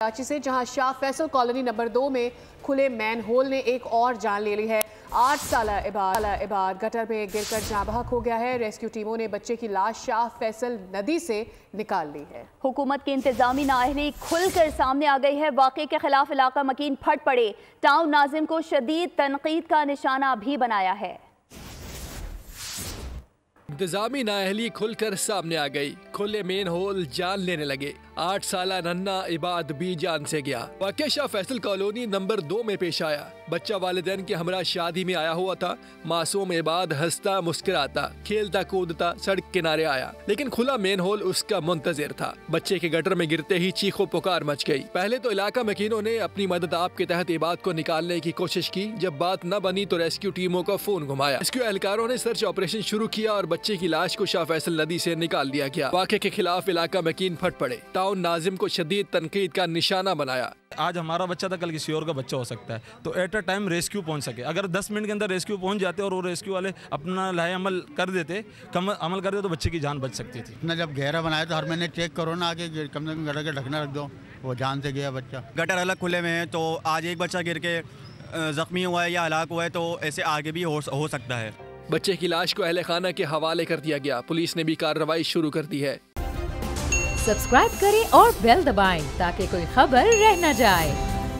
कराची से जहां Shah Faisal colony number 2 में खुले मैन होल ने एक और जान ले ली है। 8 साल इबाद गटर में गिरकर जाँ बहक हो गया है। रेस्क्यू टीमों ने बच्चे की लाश शाह फैसल नदी से निकाल ली है। हुकूमत की इंतजामी नाअहली खुलकर सामने आ गई है। वाक़े के खिलाफ इलाका मकीन फट पड़े। टाउन नाजिम को शदीद तनकीद का निशाना भी बनाया है। इंतजामी नाअहली खुलकर सामने आ गई। खुले मेन होल जान लेने लगे। 8 साला नन्ना इबाद भी जान से गया। वाक़या शाह फैसल कॉलोनी नंबर 2 में पेश आया। बच्चा वालिदैन के हमरा शादी में आया हुआ था। मासूम इबाद हंसता मुस्कुराता खेलता कूदता सड़क किनारे आया, लेकिन खुला मेन होल उसका मुंतजिर था। बच्चे के गटर में गिरते ही चीखो पुकार मच गई। पहले तो इलाका मकीनों ने अपनी मदद आप के तहत इबाद को निकालने की कोशिश की। जब बात न बनी तो रेस्क्यू टीमों का फोन घुमाया। रेस्क्यू एहलकारों ने सर्च ऑपरेशन शुरू किया और बच्चे की लाश को शाह फैसल नदी से निकाल दिया गया। वाक़े के खिलाफ इलाका मकीन फट पड़े। टाउन नाजिम को शदीद तनकीद का निशाना बनाया। आज हमारा बच्चा था, कल किसी और का बच्चा हो सकता है, तो एट अ टाइम रेस्क्यू पहुंच सके। अगर 10 मिनट के अंदर रेस्क्यू पहुंच जाते और वो रेस्क्यू वाले अपना लाहे अमल कर देते तो बच्चे की जान बच सकती थी। ना जब गहरा बनाया तो हर महीने चेक करो ना, आगे कम से कम गटर का ढकना रख दो, वो जान से गया बच्चा। गटर अलग खुले में है, तो आज एक बच्चा गिर के जख्मी हुआ है या हलाक हुआ है, तो ऐसे आगे भी हो सकता है। बच्चे की लाश को अहले खाना के हवाले कर दिया गया। पुलिस ने भी कार्रवाई शुरू कर दी है। सब्सक्राइब करें और बेल दबाएं ताकि कोई खबर रह न जाए।